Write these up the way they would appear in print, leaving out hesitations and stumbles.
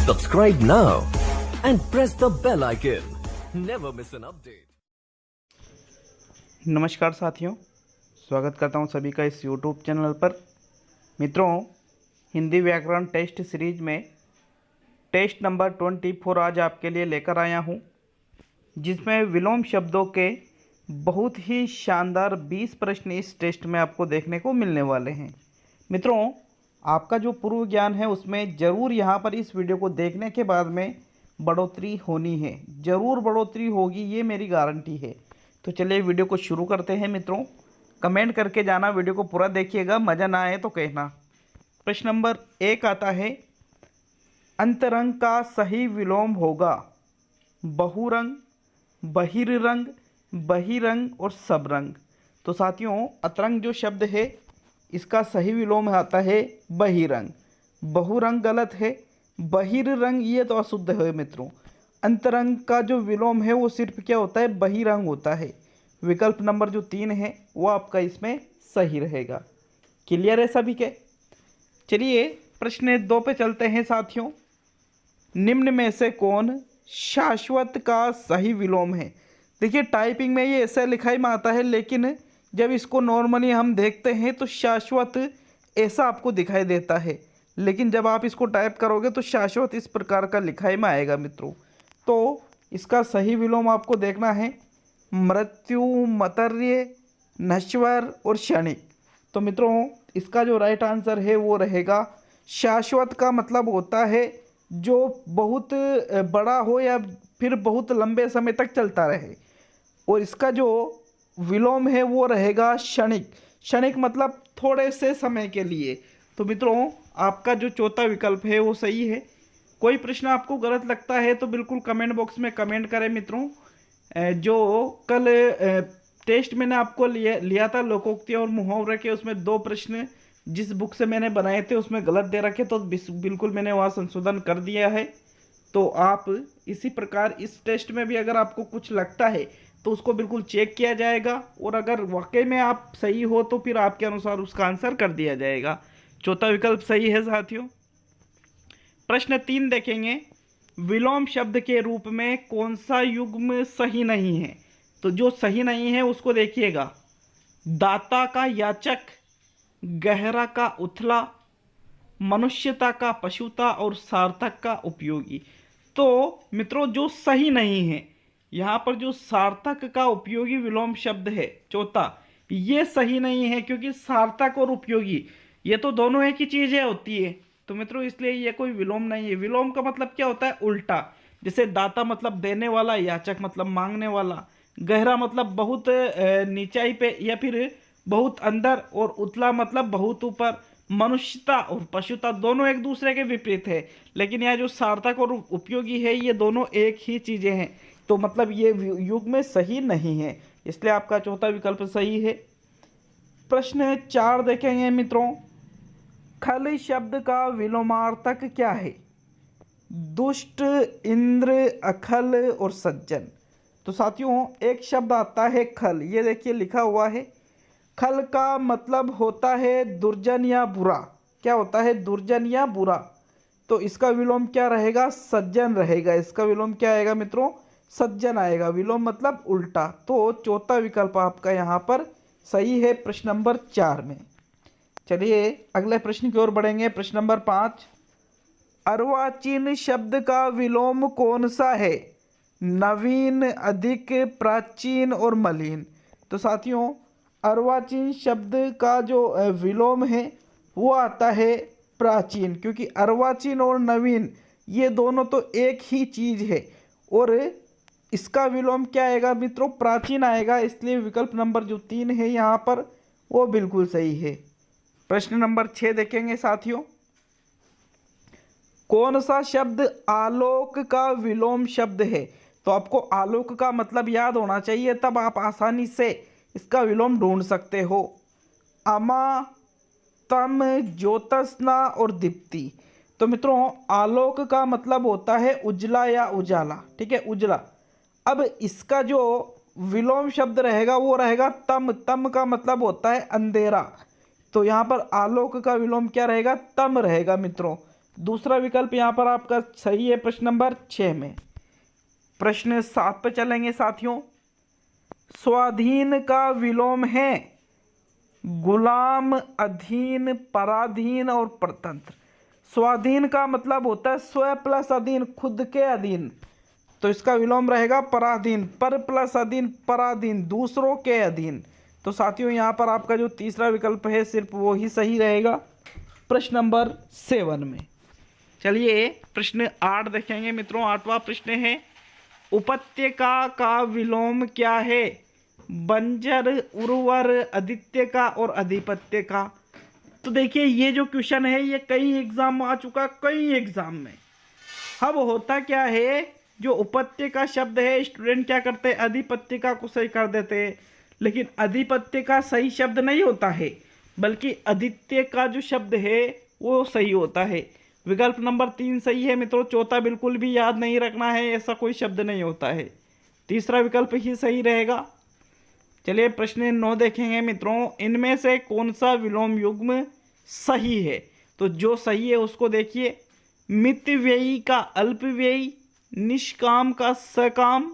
Subscribe now and press the bell icon. Never miss an update. नमस्कार साथियों, स्वागत करता हूं सभी का इस YouTube चैनल पर। मित्रों, हिंदी व्याकरण टेस्ट सीरीज में टेस्ट नंबर 24 आज आपके लिए लेकर आया हूं, जिसमें विलोम शब्दों के बहुत ही शानदार 20 प्रश्न इस टेस्ट में आपको देखने को मिलने वाले हैं। मित्रों, आपका जो पूर्व ज्ञान है उसमें ज़रूर यहाँ पर इस वीडियो को देखने के बाद में बढ़ोतरी होनी है, ज़रूर बढ़ोतरी होगी, ये मेरी गारंटी है। तो चलिए वीडियो को शुरू करते हैं। मित्रों, कमेंट करके जाना, वीडियो को पूरा देखिएगा, मज़ा ना आए तो कहना। प्रश्न नंबर 1 आता है, अंतरंग का सही विलोम होगा बहुरंग, बहिर्रंग, बहिरंग और सबरंग। तो साथियों, अतरंग जो शब्द है इसका सही विलोम आता है बहिरंग। बहुरंग गलत है, बहिर्रंग ये तो अशुद्ध है। मित्रों, अंतरंग का जो विलोम है वो सिर्फ क्या होता है, बहिरंग होता है। विकल्प नंबर जो 3 है वो आपका इसमें सही रहेगा। क्लियर है सभी के? चलिए प्रश्न 2 पे चलते हैं साथियों। निम्न में से कौन शाश्वत का सही विलोम है? देखिए, टाइपिंग में ये ऐसा लिखाई में आता है, लेकिन जब इसको नॉर्मली हम देखते हैं तो शाश्वत ऐसा आपको दिखाई देता है, लेकिन जब आप इसको टाइप करोगे तो शाश्वत इस प्रकार का लिखाई में आएगा। मित्रों, तो इसका सही विलोम आपको देखना है मृत्यु, मतर्य, नश्वर और क्षणिक। तो मित्रों, इसका जो राइट आंसर है वो रहेगा शाश्वत। का मतलब होता है जो बहुत बड़ा हो या फिर बहुत लंबे समय तक चलता रहे, और इसका जो विलोम है वो रहेगा क्षणिक। क्षणिक मतलब थोड़े से समय के लिए। तो मित्रों, आपका जो चौथा विकल्प है वो सही है। कोई प्रश्न आपको गलत लगता है तो बिल्कुल कमेंट बॉक्स में कमेंट करें। मित्रों, जो कल टेस्ट मैंने आपको लिया था लोकोक्ति और मुहावरे के, उसमें 2 प्रश्न जिस बुक से मैंने बनाए थे उसमें गलत दे रखे, तो बिल्कुल मैंने वहाँ संशोधन कर दिया है। तो आप इसी प्रकार इस टेस्ट में भी अगर आपको कुछ लगता है तो उसको बिल्कुल चेक किया जाएगा, और अगर वाकई में आप सही हो तो फिर आपके अनुसार उसका आंसर कर दिया जाएगा। चौथा विकल्प सही है साथियों। प्रश्न 3 देखेंगे, विलोम शब्द के रूप में कौन सा युग्म सही नहीं है? तो जो सही नहीं है उसको देखिएगा। दाता का याचक, गहरा का उथला, मनुष्यता का पशुता और सार्थक का उपयोगी। तो मित्रों, जो सही नहीं है यहाँ पर जो सार्थक का उपयोगी विलोम शब्द है चौथा, ये सही नहीं है, क्योंकि सार्थक और उपयोगी ये तो दोनों एक ही चीज़ें होती है। तो मित्रों, इसलिए ये कोई विलोम नहीं है। विलोम का मतलब क्या होता है, उल्टा। जैसे दाता मतलब देने वाला, याचक मतलब मांगने वाला, गहरा मतलब बहुत नीचाई पे या फिर बहुत अंदर, और उतला मतलब बहुत ऊपर। मनुष्यता और पशुता दोनों एक दूसरे के विपरीत है, लेकिन यह जो सार्थक और उपयोगी है ये दोनों एक ही चीज़ें हैं। तो मतलब ये युग में सही नहीं है, इसलिए आपका चौथा विकल्प सही है। प्रश्न 4 देखेंगे मित्रों, खल शब्द का विलोमार्थक क्या है? दुष्ट, इंद्र, अखल और सज्जन। तो साथियों, एक शब्द आता है खल, ये देखिए लिखा हुआ है। खल का मतलब होता है दुर्जन या बुरा। क्या होता है? दुर्जन या बुरा। तो इसका विलोम क्या रहेगा? सज्जन रहेगा। इसका विलोम क्या आएगा मित्रों? सज्जन आएगा। विलोम मतलब उल्टा। तो चौथा विकल्प आपका यहाँ पर सही है प्रश्न नंबर 4 में। चलिए अगले प्रश्न की ओर बढ़ेंगे। प्रश्न नंबर 5, अर्वाचीन शब्द का विलोम कौन सा है? नवीन, अधिक, प्राचीन और मलिन। तो साथियों, अर्वाचीन शब्द का जो विलोम है वो आता है प्राचीन, क्योंकि अर्वाचीन और नवीन ये दोनों तो एक ही चीज़ है, और इसका विलोम क्या आएगा मित्रों? प्राचीन आएगा। इसलिए विकल्प नंबर जो 3 है यहाँ पर वो बिल्कुल सही है। प्रश्न नंबर 6 देखेंगे साथियों, कौन सा शब्द आलोक का विलोम शब्द है? तो आपको आलोक का मतलब याद होना चाहिए, तब आप आसानी से इसका विलोम ढूंढ सकते हो। अमा, तम, ज्योत्सना और दीप्ति। तो मित्रों, आलोक का मतलब होता है उजला या उजाला, ठीक है, उजला। अब इसका जो विलोम शब्द रहेगा वो रहेगा तम। तम का मतलब होता है अंधेरा। तो यहाँ पर आलोक का विलोम क्या रहेगा? तम रहेगा मित्रों। दूसरा विकल्प यहाँ पर आपका सही है प्रश्न नंबर 6 में। प्रश्न 7 पे चलेंगे साथियों। स्वाधीन का विलोम है गुलाम, अधीन, पराधीन और परतंत्र। स्वाधीन का मतलब होता है स्व प्लस अधीन, खुद के अधीन, तो इसका विलोम रहेगा पराधीन। पर प्लस अधीन, पराधीन, दूसरों के अधीन। तो साथियों यहाँ पर आपका जो तीसरा विकल्प है सिर्फ वो ही सही रहेगा प्रश्न नंबर 7 में। चलिए प्रश्न 8 देखेंगे मित्रों। 8वां प्रश्न है उपत्यका का विलोम क्या है? बंजर, उर्वर, आदित्य का और अधिपत्य का। तो देखिए ये जो क्वेश्चन है ये कई एग्जाम आ चुका, कई एग्जाम में। अब होता क्या है, जो उपत्यका शब्द है स्टूडेंट क्या करते हैं, अधिपत्यका को सही कर देते हैं, लेकिन अधिपत्य का सही शब्द नहीं होता है, बल्कि आदित्य का जो शब्द है वो सही होता है। विकल्प नंबर 3 सही है मित्रों। चौथा बिल्कुल भी याद नहीं रखना है, ऐसा कोई शब्द नहीं होता है। तीसरा विकल्प ही सही रहेगा। चलिए प्रश्न 9 देखेंगे मित्रों। इनमें से कौन सा विलोम युग्म सही है? तो जो सही है उसको देखिए। मितव्ययी का अल्पव्ययी, निष्काम का सकाम,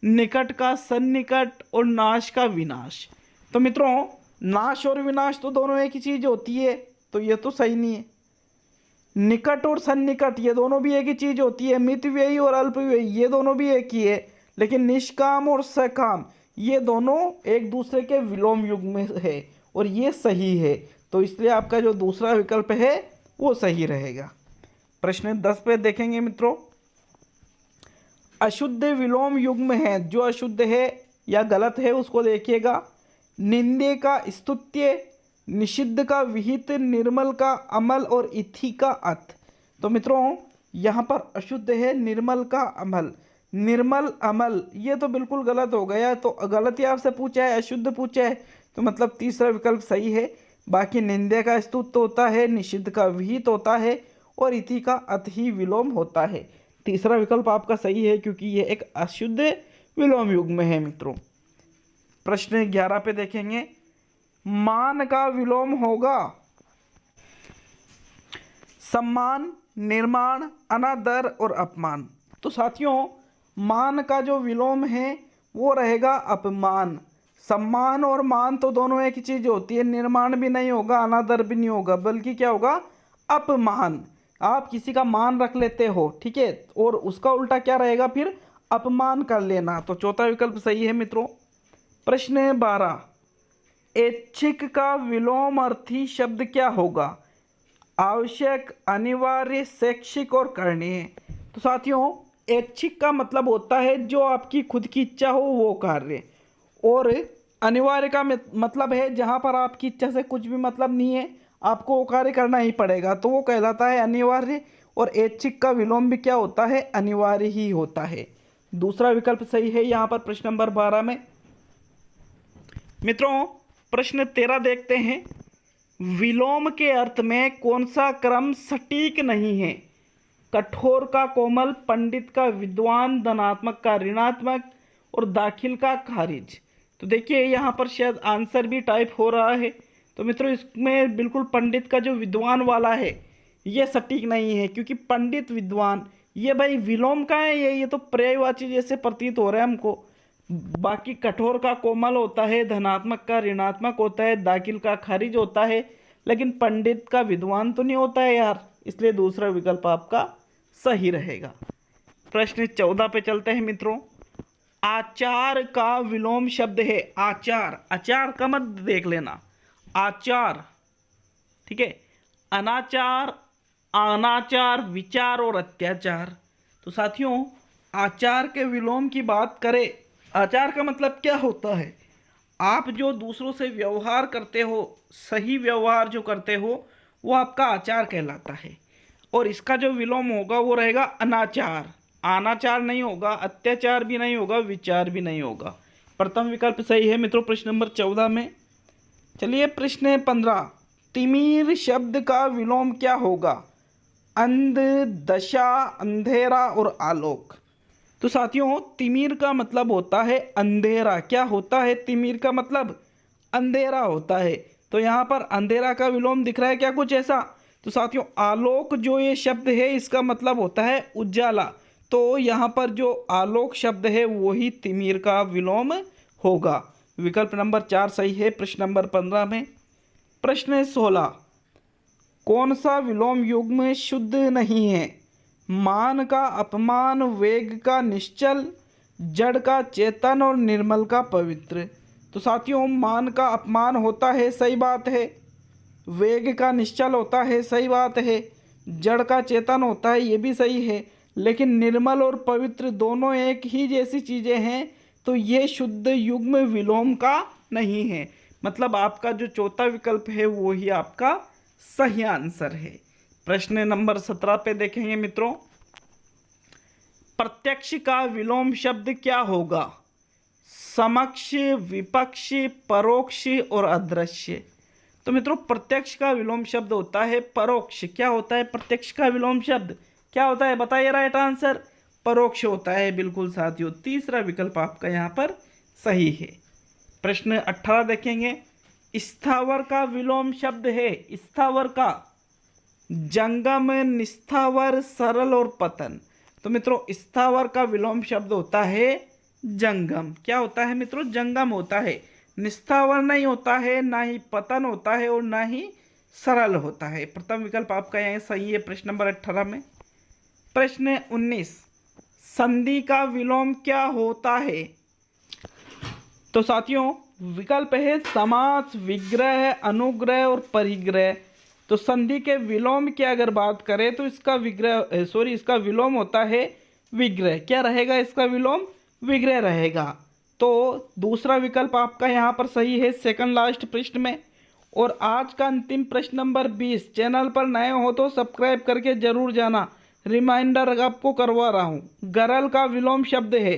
निकट का सन्निकट और नाश का विनाश। तो मित्रों नाश और विनाश तो दोनों एक ही चीज होती है, तो ये तो सही नहीं है। निकट और सन्निकट ये दोनों भी एक ही चीज होती है। मितव्ययी और अल्पव्ययी ये दोनों भी एक ही है, लेकिन निष्काम और सकाम ये दोनों एक दूसरे के विलोम युग में है और ये सही है, तो इसलिए आपका जो दूसरा विकल्प है वो सही रहेगा। प्रश्न 10 पे देखेंगे मित्रों। अशुद्ध विलोम युग्म है, जो अशुद्ध है या गलत है उसको देखिएगा। निंदे का स्तुत्य, निषिद्ध का विहित, निर्मल का अमल और इथि का अत। तो मित्रों यहाँ पर अशुद्ध है निर्मल का अमल, निर्मल अमल ये तो बिल्कुल गलत हो गया। तो गलत ही आपसे पूछा है, अशुद्ध पूछा है, तो मतलब तीसरा विकल्प सही है। बाकी निंदे का स्तुत्य होता है, निषिद्ध का विहित होता है और इति का अत ही विलोम होता है। तीसरा विकल्प आपका सही है क्योंकि ये एक अशुद्ध विलोम युग्म है मित्रों। प्रश्न 11 पे देखेंगे। मान का विलोम होगा सम्मान, निर्माण, अनादर और अपमान। तो साथियों मान का जो विलोम है वो रहेगा अपमान। सम्मान और मान तो दोनों एक ही चीज होती है। निर्माण भी नहीं होगा, अनादर भी नहीं होगा, बल्कि क्या होगा, अपमान। आप किसी का मान रख लेते हो, ठीक है, और उसका उल्टा क्या रहेगा, फिर अपमान कर लेना। तो चौथा विकल्प सही है मित्रों। प्रश्न 12। ऐच्छिक का विलोमार्थी शब्द क्या होगा? आवश्यक, अनिवार्य, शैक्षिक और करणीय। तो साथियों ऐच्छिक का मतलब होता है जो आपकी खुद की इच्छा हो वो कार्य, और अनिवार्य का मतलब है जहाँ पर आपकी इच्छा से कुछ भी मतलब नहीं है, आपको वो कार्य करना ही पड़ेगा, तो वो कहलाता है अनिवार्य। और ऐच्छिक का विलोम भी क्या होता है, अनिवार्य ही होता है। दूसरा विकल्प सही है यहाँ पर प्रश्न नंबर 12 में। मित्रों प्रश्न 13 देखते हैं। विलोम के अर्थ में कौन सा क्रम सटीक नहीं है? कठोर का कोमल, पंडित का विद्वान, धनात्मक का ऋणात्मक और दाखिल का खारिज। तो देखिए यहाँ पर शायद आंसर भी टाइप हो रहा है, तो मित्रों इसमें बिल्कुल पंडित का जो विद्वान वाला है ये सटीक नहीं है, क्योंकि पंडित विद्वान ये भाई विलोम का है, ये तो पर्यायवाची जैसे प्रतीत हो रहा है हमको। बाकी कठोर का कोमल होता है, धनात्मक का ऋणात्मक होता है, दाखिल का खारिज होता है, लेकिन पंडित का विद्वान तो नहीं होता है यार, इसलिए दूसरा विकल्प आपका सही रहेगा। प्रश्न 14 पे चलते हैं मित्रों। आचार का विलोम शब्द है आचार। आचार का मत देख लेना, आचार, ठीक है। अनाचार, अनाचार, विचार और अत्याचार। तो साथियों आचार के विलोम की बात करें, आचार का मतलब क्या होता है? आप जो दूसरों से व्यवहार करते हो, सही व्यवहार जो करते हो वो आपका आचार कहलाता है। और इसका जो विलोम होगा वो रहेगा अनाचार। अनाचार नहीं होगा, अत्याचार भी नहीं होगा, विचार भी नहीं होगा। प्रथम विकल्प सही है मित्रों प्रश्न नंबर 14 में। चलिए प्रश्न 15। तिमिर शब्द का विलोम क्या होगा? अंध, दशा, अंधेरा और आलोक। तो साथियों तिमिर का मतलब होता है अंधेरा। क्या होता है तिमिर का मतलब? अंधेरा होता है। तो यहाँ पर अंधेरा का विलोम दिख रहा है क्या कुछ ऐसा? तो साथियों आलोक जो ये शब्द है इसका मतलब होता है उजाला, तो यहाँ पर जो आलोक शब्द है वही तिमिर का विलोम होगा। विकल्प नंबर 4 सही है प्रश्न नंबर 15 में। प्रश्न 16, कौन सा विलोम युग्म शुद्ध नहीं है? मान का अपमान, वेग का निश्चल, जड़ का चेतन और निर्मल का पवित्र। तो साथियों मान का अपमान होता है, सही बात है। वेग का निश्चल होता है, सही बात है। जड़ का चेतन होता है, ये भी सही है। लेकिन निर्मल और पवित्र दोनों एक ही जैसी चीज़ें हैं, तो ये शुद्ध युग्म विलोम का नहीं है। मतलब आपका जो चौथा विकल्प है वो ही आपका सही आंसर है। प्रश्न नंबर 17 पे देखेंगे मित्रों, प्रत्यक्ष का विलोम शब्द क्या होगा? समक्ष, विपक्ष, परोक्ष और अदृश्य। तो मित्रों प्रत्यक्ष का विलोम शब्द होता है परोक्ष। क्या होता है प्रत्यक्ष का विलोम शब्द? क्या होता है बताइए, राइट आंसर परोक्ष होता है। बिल्कुल साथियों, तीसरा विकल्प आपका यहाँ पर सही है। प्रश्न 18 देखेंगे, स्थावर का विलोम शब्द है। स्थावर का जंगम, निस्थावर, सरल और पतन। तो मित्रों स्थावर का विलोम शब्द होता है जंगम। क्या होता है मित्रों? जंगम होता है। निस्थावर नहीं होता है, ना ही पतन होता है और ना ही सरल होता है। प्रथम विकल्प आपका यहाँ सही है प्रश्न नंबर 18 में। प्रश्न 19, संधि का विलोम क्या होता है? तो साथियों विकल्प है समास, विग्रह, अनुग्रह और परिग्रह। तो संधि के विलोम की अगर बात करें तो इसका इसका विलोम होता है विग्रह। क्या रहेगा इसका विलोम? विग्रह रहेगा। तो दूसरा विकल्प आपका यहाँ पर सही है सेकंड लास्ट प्रश्न में। और आज का अंतिम प्रश्न नंबर 20, चैनल पर नए हो तो सब्सक्राइब करके जरूर जाना, रिमाइंडर आपको करवा रहा हूँ। गरल का विलोम शब्द है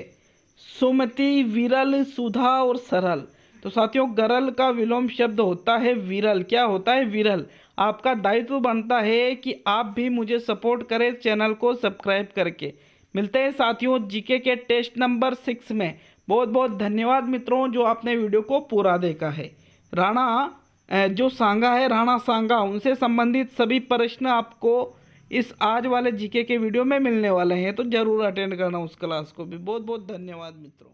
सुमति, विरल, सुधा और सरल। तो साथियों गरल का विलोम शब्द होता है विरल। क्या होता है? विरल। आपका दायित्व बनता है कि आप भी मुझे सपोर्ट करें चैनल को सब्सक्राइब करके। मिलते हैं साथियों जीके के टेस्ट नंबर 6 में। बहुत बहुत धन्यवाद मित्रों जो आपने वीडियो को पूरा देखा है। राणा जो सांगा है, राणा सांगा, उनसे संबंधित सभी प्रश्न आपको इस आज वाले जीके के वीडियो में मिलने वाले हैं, तो जरूर अटेंड करना उस क्लास को भी। बहुत बहुत धन्यवाद मित्रों।